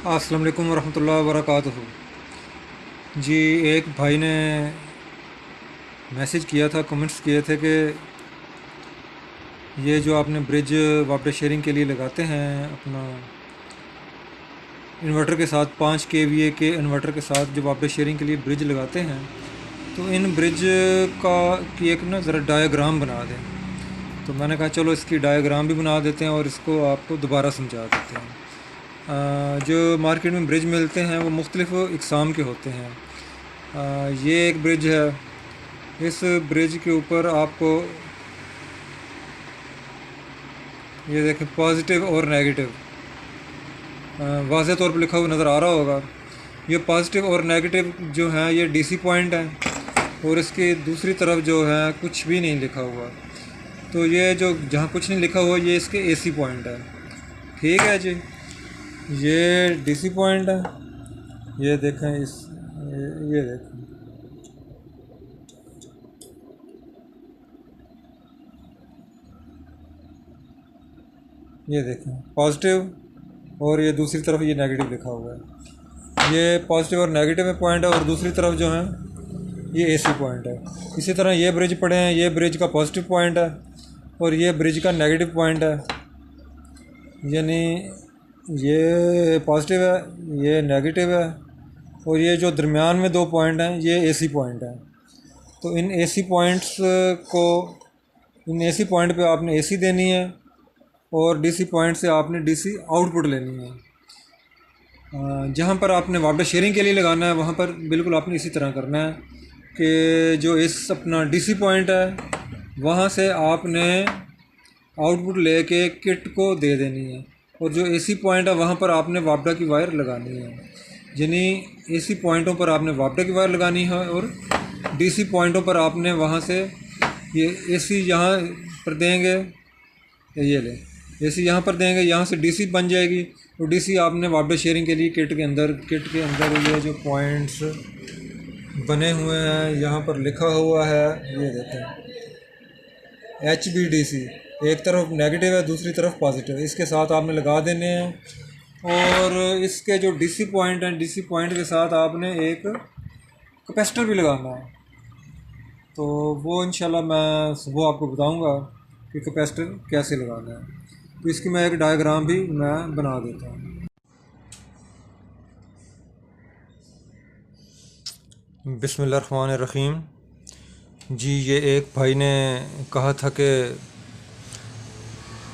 अस्सलाम वालेकुम रहमतुल्लाहि व बरकातुहू। जी, एक भाई ने मैसेज किया था, कमेंट्स किए थे कि ये जो आपने ब्रिज वापस शेयरिंग के लिए लगाते हैं अपना इन्वर्टर के साथ 5 kVA के इन्वर्टर के साथ जो वापस शेयरिंग के लिए ब्रिज लगाते हैं, तो इन ब्रिज का की एक ना ज़रा डायग्राम बना दें। तो मैंने कहा चलो इसकी डायग्राम भी बना देते हैं और इसको आपको दोबारा समझा देते हैं। जो मार्केट में ब्रिज मिलते हैं वो मुख्तलिफ़ इकसाम के होते हैं। ये एक ब्रिज है। इस ब्रिज के ऊपर आपको ये देखें, पॉजिटिव और नेगेटिव वाज़े तौर पर लिखा हुआ नज़र आ रहा होगा। ये पॉजिटिव और नेगेटिव जो हैं ये डीसी पॉइंट हैं और इसकी दूसरी तरफ जो है कुछ भी नहीं लिखा हुआ। तो ये जो जहाँ कुछ नहीं लिखा हुआ ये इसके एसी पॉइंट है। ठीक है जी, ये डीसी पॉइंट है। ये देखें ये देखें, ये देखें पॉजिटिव और ये दूसरी तरफ ये नेगेटिव लिखा हुआ है। ये पॉजिटिव और नेगेटिव में पॉइंट है और दूसरी तरफ जो है ये एसी पॉइंट है। इसी तरह ये ब्रिज पड़े हैं, ये ब्रिज का पॉजिटिव पॉइंट है और ये ब्रिज का नेगेटिव पॉइंट है। यानी ये पॉजिटिव है, ये नेगेटिव है और ये जो दरमियान में दो पॉइंट हैं ये एसी पॉइंट है। तो इन एसी पॉइंट्स को, इन एसी पॉइंट पे आपने एसी देनी है और डीसी पॉइंट से आपने डीसी आउटपुट लेनी है। जहाँ पर आपने वाटर शेयरिंग के लिए लगाना है वहाँ पर बिल्कुल आपने इसी तरह करना है कि जो इस अपना डीसी पॉइंट है वहाँ से आपने आउटपुट लेके किट को दे देनी है और जो एसी पॉइंट है वहाँ पर आपने वापडा की वायर लगानी है। यानी एसी पॉइंटों पर आपने वापडा की वायर लगानी है और डीसी पॉइंटों पर आपने वहाँ से ये एसी यहाँ पर देंगे, ये ले एसी यहाँ पर देंगे, यहाँ से डीसी बन जाएगी। तो डीसी आपने वापडा शेयरिंग के लिए किट के अंदर ये जो पॉइंट्स बने हुए हैं यहाँ पर लिखा हुआ है, ये देखें HBDC, एक तरफ नेगेटिव है दूसरी तरफ पॉजिटिव, इसके साथ आपने लगा देने हैं। और इसके जो डीसी पॉइंट हैं, डीसी पॉइंट के साथ आपने एक कैपेसिटर भी लगाना है। तो वो इंशाल्लाह मैं सुबह आपको बताऊंगा कि कैपेसिटर कैसे लगाना है। तो इसकी मैं एक डायग्राम भी मैं बना देता हूँ। बिस्मिल्लाहिर्रहमानिर्रहीम। जी, ये एक भाई ने कहा था कि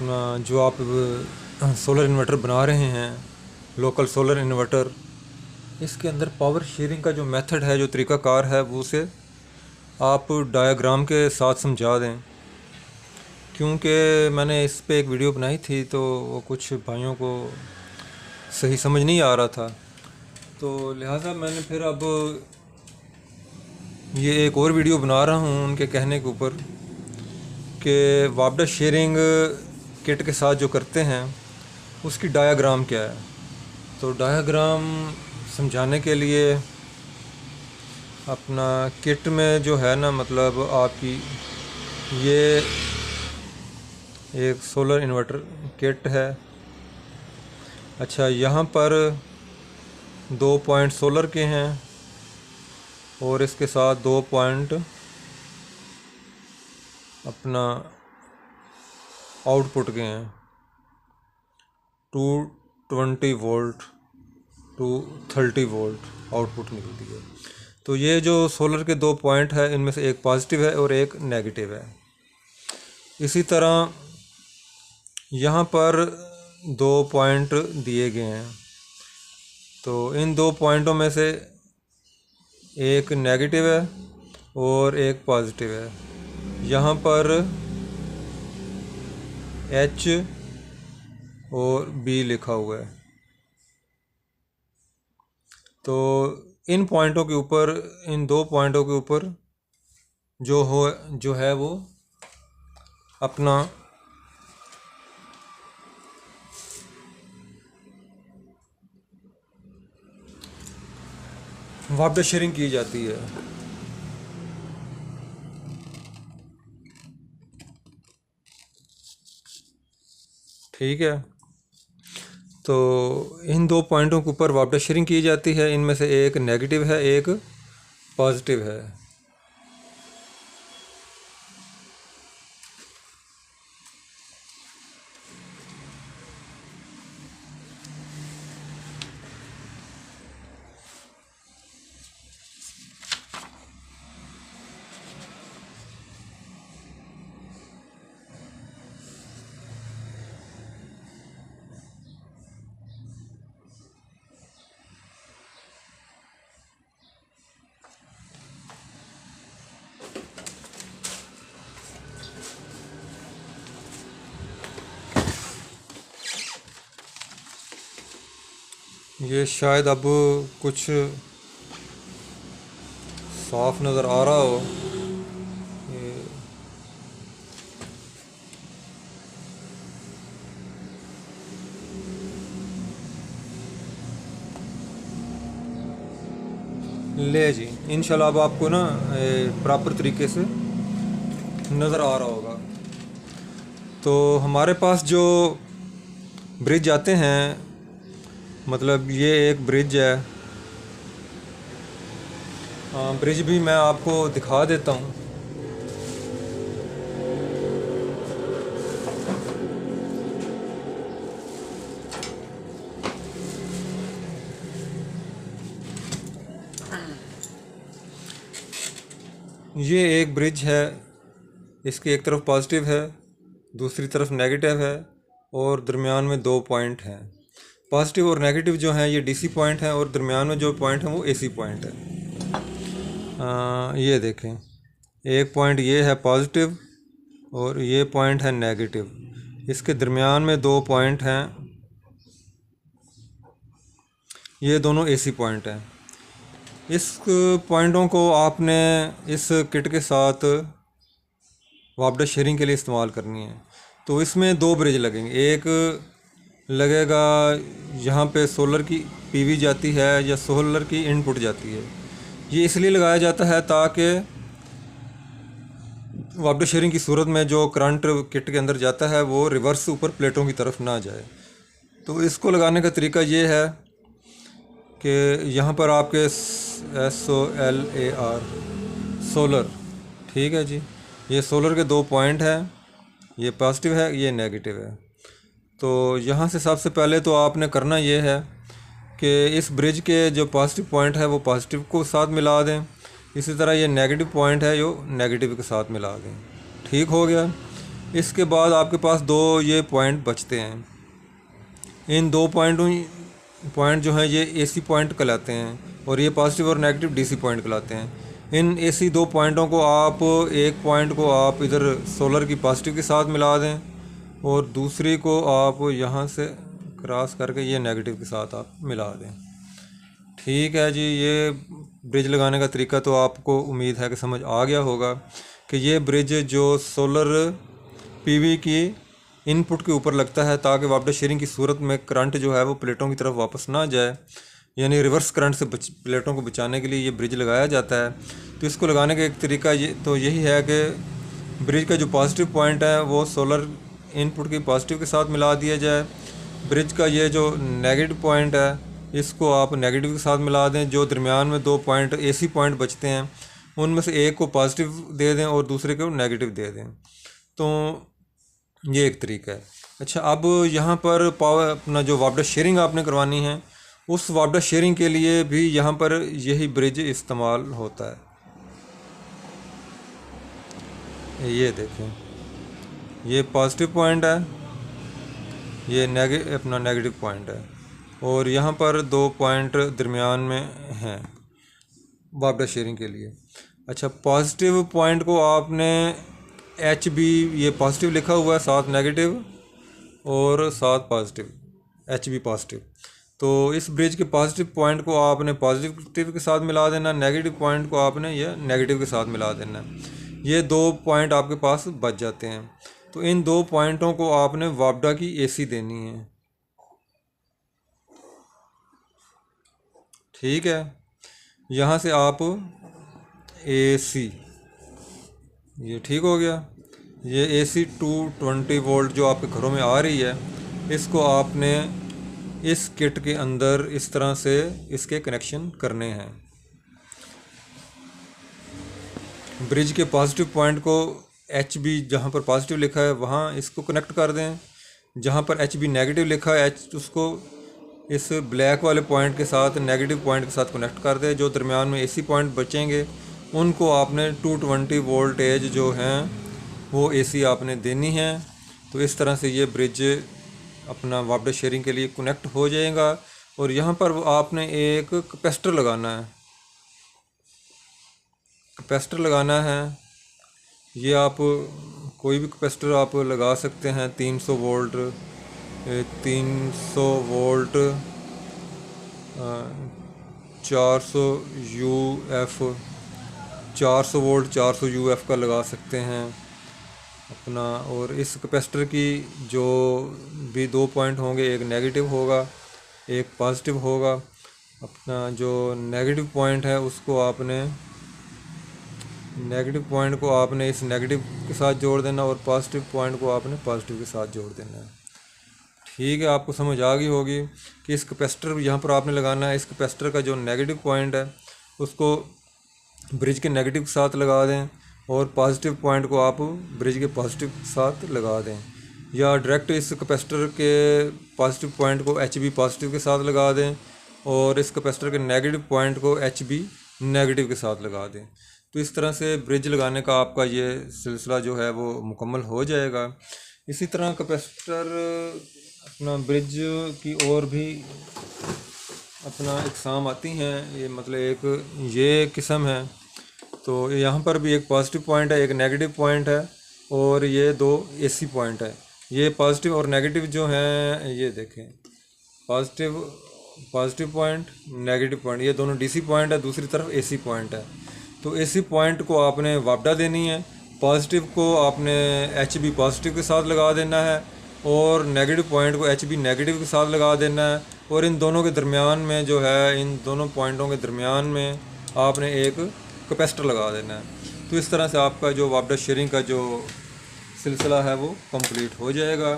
जो आप सोलर इन्वर्टर बना रहे हैं, लोकल सोलर इन्वर्टर, इसके अंदर पावर शेयरिंग का जो मेथड है, जो तरीक़ाकार है, वो उसे आप डायग्राम के साथ समझा दें। क्योंकि मैंने इस पे एक वीडियो बनाई थी तो वो कुछ भाइयों को सही समझ नहीं आ रहा था, तो लिहाजा मैंने फिर अब ये एक और वीडियो बना रहा हूँ उनके कहने के ऊपर कि वापडा शेयरिंग किट के साथ जो करते हैं उसकी डायग्राम क्या है। तो डायग्राम समझाने के लिए अपना किट में जो है ना, मतलब आपकी ये एक सोलर इन्वर्टर किट है। अच्छा, यहाँ पर 2 पॉइंट सोलर के हैं और इसके साथ 2 पॉइंट अपना आउटपुट के हैं। 220 वोल्ट टू 30 वोल्ट आउटपुट निकलती है। तो ये जो सोलर के 2 पॉइंट है इनमें से एक पॉजिटिव है और एक नेगेटिव है। इसी तरह यहाँ पर 2 पॉइंट दिए गए हैं, तो इन 2 पॉइंटों में से एक नेगेटिव है और एक पॉजिटिव है। यहाँ पर H और B लिखा हुआ है। तो इन पॉइंटों के ऊपर, इन 2 पॉइंटों के ऊपर जो है वो अपना वापडा शेयरिंग की जाती है। ठीक है, तो इन दो पॉइंटों के ऊपर वापडा शेयरिंग की जाती है। इनमें से एक नेगेटिव है, एक पॉजिटिव है। ये शायद अब कुछ साफ नज़र आ रहा हो। ले जी, इंशाल्लाह अब आपको ना प्रॉपर तरीके से नज़र आ रहा होगा। तो हमारे पास जो ब्रिज आते हैं, मतलब ये एक ब्रिज है। ब्रिज भी मैं आपको दिखा देता हूँ। ये एक ब्रिज है, इसकी एक तरफ पॉजिटिव है, दूसरी तरफ नेगेटिव है और दरमियान में दो पॉइंट हैं। पॉजिटिव और नेगेटिव जो हैं ये डीसी पॉइंट हैं और दरमियान में जो पॉइंट है वो एसी पॉइंट है। ये देखें, एक पॉइंट ये है पॉजिटिव और ये पॉइंट है नेगेटिव। इसके दरमियान में दो पॉइंट हैं, ये दोनों एसी पॉइंट हैं। इस पॉइंटों को आपने इस किट के साथ वापडा शेयरिंग के लिए इस्तेमाल करनी है। तो इसमें दो ब्रिज लगेंगे। एक लगेगा यहाँ पे सोलर की पीवी जाती है या सोलर की इनपुट जाती है। ये इसलिए लगाया जाता है ताकि वापडा शेयरिंग की सूरत में जो करंट किट के अंदर जाता है वो रिवर्स ऊपर प्लेटों की तरफ ना जाए। तो इसको लगाने का तरीका ये है कि यहाँ पर आपके SOLAR सोलर, ठीक है जी, ये सोलर के दो पॉइंट हैं, ये पॉजिटिव है, ये नेगेटिव है। तो यहाँ से सबसे पहले तो आपने करना ये है कि इस ब्रिज के जो पॉजिटिव पॉइंट है वो पॉजिटिव को साथ मिला दें। इसी तरह ये नेगेटिव पॉइंट है जो नेगेटिव के साथ मिला दें। ठीक हो गया। इसके बाद आपके पास दो ये पॉइंट बचते हैं। इन दो पॉइंट जो हैं ये एसी पॉइंट कहलाते हैं और ये पॉजिटिव और नेगेटिव डीसी पॉइंट कहलाते हैं। इन एसी दो पॉइंटों को आप, एक पॉइंट को आप इधर सोलर की पॉजिटिव के साथ मिला दें और दूसरी को आप यहाँ से क्रॉस करके ये नेगेटिव के साथ आप मिला दें। ठीक है जी, ये ब्रिज लगाने का तरीका तो आपको उम्मीद है कि समझ आ गया होगा कि ये ब्रिज जो सोलर पीवी की इनपुट के ऊपर लगता है ताकि वापडा शेयरिंग की सूरत में करंट जो है वो प्लेटों की तरफ वापस ना जाए, यानी रिवर्स करंट से प्लेटों को बचाने के लिए ये ब्रिज लगाया जाता है। तो इसको लगाने का एक तरीका यही है कि ब्रिज का जो पॉजिटिव पॉइंट है वो सोलर इनपुट की पॉजिटिव के साथ मिला दिया जाए। ब्रिज का ये जो नेगेटिव पॉइंट है इसको आप नेगेटिव के साथ मिला दें। जो दरमियान में दो पॉइंट एसी पॉइंट बचते हैं उनमें से एक को पॉजिटिव दे दें और दूसरे को नेगेटिव दे दें। तो ये एक तरीका है। अच्छा, अब यहाँ पर पावर अपना जो वापडा शेयरिंग आपने करवानी है उस वापडा शेयरिंग के लिए भी यहाँ पर यही ब्रिज इस्तेमाल होता है। ये देखें, ये पॉजिटिव पॉइंट है, ये अपना नेगेटिव पॉइंट है और यहाँ पर दो पॉइंट दरमियान में हैं वापडा शेयरिंग के लिए। अच्छा, पॉजिटिव पॉइंट को आपने HB, ये पॉजिटिव लिखा हुआ है, साथ नेगेटिव और साथ पॉजिटिव, HB पॉजिटिव। तो इस ब्रिज के पॉजिटिव पॉइंट को आपने पॉजिटिव के साथ मिला देना, नेगेटिव पॉइंट को आपने ये नेगेटिव के साथ मिला देना। ये दो पॉइंट आपके पास बच जाते हैं। तो इन दो पॉइंटों को आपने वापडा की AC देनी है। ठीक है, यहाँ से आप AC, ये ठीक हो गया। ये AC 220 वोल्ट जो आपके घरों में आ रही है इसको आपने इस किट के अंदर इस तरह से इसके कनेक्शन करने हैं। ब्रिज के पॉजिटिव पॉइंट को HB जहाँ पर पॉजिटिव लिखा है वहाँ इसको कनेक्ट कर दें। जहाँ पर HB नेगेटिव लिखा है उसको इस ब्लैक वाले पॉइंट के साथ नेगेटिव पॉइंट के साथ कनेक्ट कर दें। जो दरमियान में AC पॉइंट बचेंगे उनको आपने 220 वोल्टेज जो हैं वो AC आपने देनी है। तो इस तरह से ये ब्रिज अपना वापडा शेयरिंग के लिए कनेक्ट हो जाएगा। और यहाँ पर आपने एक कैपेसिटर लगाना है। कैपेसिटर लगाना है, ये आप कोई भी कैपेसिटर आप लगा सकते हैं। 300 वोल्ट 400 UF 400 वोल्ट 400 UF का लगा सकते हैं अपना। और इस कैपेसिटर की जो भी 2 पॉइंट होंगे, एक नेगेटिव होगा एक पॉजिटिव होगा। अपना जो नेगेटिव पॉइंट है उसको आपने नेगेटिव पॉइंट को आपने इस नेगेटिव के साथ जोड़ देना और पॉजिटिव पॉइंट को आपने पॉजिटिव के साथ जोड़ देना है। ठीक है, आपको समझ आ गई होगी कि इस कैपेसिटर यहाँ पर आपने लगाना है। इस कैपेसिटर का जो नेगेटिव पॉइंट है उसको ब्रिज के नेगेटिव के साथ लगा दें और पॉजिटिव पॉइंट को आप ब्रिज के पॉजिटिव के साथ लगा दें, या डायरेक्ट इस कैपेसिटर के पॉजिटिव पॉइंट को HB पॉजिटिव के साथ लगा दें और इस कैपेसिटर के नेगेटिव पॉइंट को HB नेगेटिव के साथ लगा दें। तो इस तरह से ब्रिज लगाने का आपका ये सिलसिला जो है वो मुकम्मल हो जाएगा। इसी तरह कैपेसिटर अपना ब्रिज की और भी अपना इकसाम आती हैं। ये मतलब एक ये किस्म है। तो यहाँ पर भी एक पॉजिटिव पॉइंट है, एक नेगेटिव पॉइंट है और ये 2 AC पॉइंट है। ये पॉजिटिव और नेगेटिव जो हैं ये देखें, पॉजिटिव पॉइंट नेगेटिव पॉइंट, ये दोनों DC पॉइंट है, दूसरी तरफ AC पॉइंट है। तो AC पॉइंट को आपने वापडा देनी है, पॉजिटिव को आपने HB पॉजिटिव के साथ लगा देना है और नेगेटिव पॉइंट को HB नेगेटिव के साथ लगा देना है। और इन दोनों के दरमियान में जो है, इन दोनों पॉइंटों के दरमियान में आपने एक कैपेसिटर लगा देना है। तो इस तरह से आपका जो वापडा शेयरिंग का जो सिलसिला है वो कंप्लीट हो जाएगा।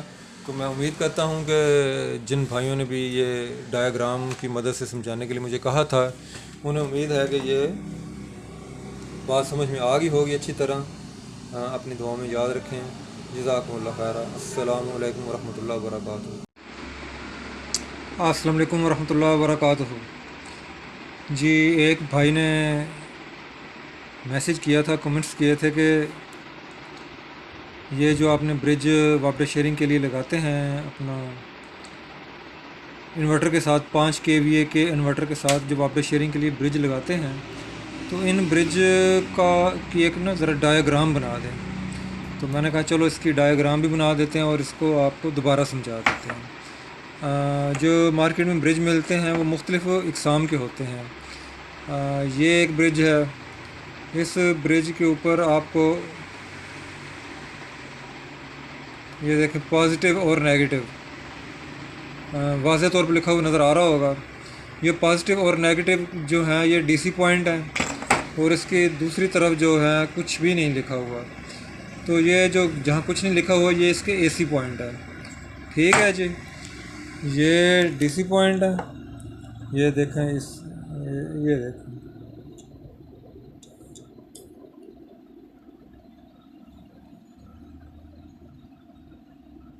तो मैं उम्मीद करता हूँ कि जिन भाइयों ने भी ये डायग्राम की मदद से समझाने के लिए मुझे कहा था, उन्हें उम्मीद है कि ये बात समझ में आ गई होगी अच्छी तरह। अपनी दुआ में याद रखें। जज़ाकुमुल्लाह खैरा। अस्सलामु अलैकुम वरहमतुल्लाहि वबरकातुहू। अस्सलामु अलैकुम वरहमतुल्लाहि वबरकातुहू। जी, एक भाई ने मैसेज किया था, कमेंट्स किए थे कि ये जो आपने ब्रिज वापडा शेयरिंग के लिए लगाते हैं अपना इन्वर्टर के साथ, 5 kVA के इन्वर्टर के साथ जो वापडा शेयरिंग के लिए ब्रिज लगाते हैं, तो इन ब्रिज की एक ना ज़रा डायग्राम बना दें। तो मैंने कहा चलो इसकी डायग्राम भी बना देते हैं और इसको आपको दोबारा समझा देते हैं। जो मार्केट में ब्रिज मिलते हैं वो मुख्तलिफ़ इक़साम के होते हैं। ये एक ब्रिज है, इस ब्रिज के ऊपर आपको ये देखें पॉजिटिव और नेगेटिव वाज़े तौर पर लिखा हुआ नज़र आ रहा होगा। ये पॉजिटिव और नेगेटिव जो है ये DC पॉइंट है और इसकी दूसरी तरफ जो है कुछ भी नहीं लिखा हुआ। तो ये जो जहाँ कुछ नहीं लिखा हुआ ये इसके AC पॉइंट है। ठीक है जी, ये DC पॉइंट है। ये देखें ये देखें,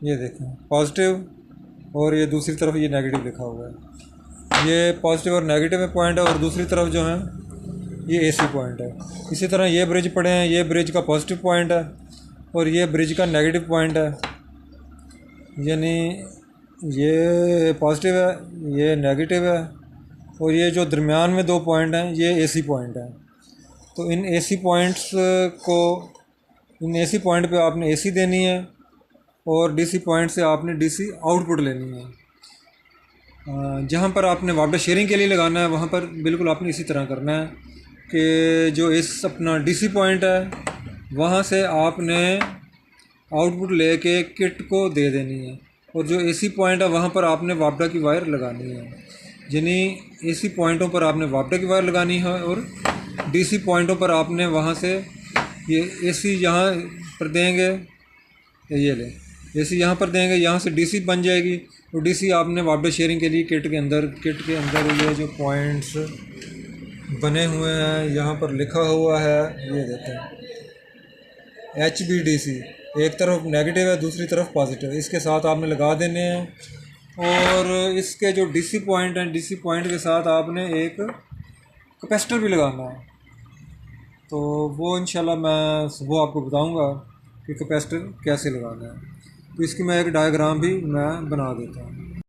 ये देखें पॉजिटिव और ये दूसरी तरफ ये नेगेटिव लिखा हुआ है। ये पॉजिटिव और नेगेटिव में पॉइंट है और दूसरी तरफ जो है ये AC पॉइंट है। इसी तरह ये ब्रिज पड़े हैं, ये ब्रिज का पॉजिटिव पॉइंट है और ये ब्रिज का नेगेटिव पॉइंट है। यानी ये पॉजिटिव है, ये नेगेटिव है और ये जो दरमियान में 2 पॉइंट हैं ये AC पॉइंट है। तो इन AC पॉइंट्स को, इन AC पॉइंट पे आपने AC देनी है और DC पॉइंट से आपने DC आउटपुट लेनी है। जहाँ पर आपने वापडा शेयरिंग के लिए लगाना है वहाँ पर बिल्कुल आपने इसी तरह करना है कि जो इस अपना DC पॉइंट है वहाँ से आपने आउटपुट लेके किट को दे देनी है और जो AC पॉइंट है वहाँ पर आपने वापडा की वायर लगानी है। यानी AC पॉइंटों पर आपने वापडा की वायर लगानी है और DC पॉइंटों पर आपने वहाँ से ये AC यहाँ पर देंगे। ये ले एसी यहाँ पर देंगे, यहाँ से डीसी बन जाएगी। तो डीसी आपने वाटर शेयरिंग के लिए किट के अंदर ये जो पॉइंट्स बने हुए हैं यहाँ पर लिखा हुआ है, ये देखें HBDC, एक तरफ नेगेटिव है दूसरी तरफ पॉजिटिव, इसके साथ आपने लगा देने हैं। और इसके जो डीसी पॉइंट हैं, डीसी पॉइंट के साथ आपने एक कैपेसिटर भी लगाना है। तो वो इंशाल्लाह मैं सुबह आपको बताऊंगा कि कैपेसिटर कैसे लगाना है। तो इसकी मैं एक डायग्राम भी मैं बना देता हूँ।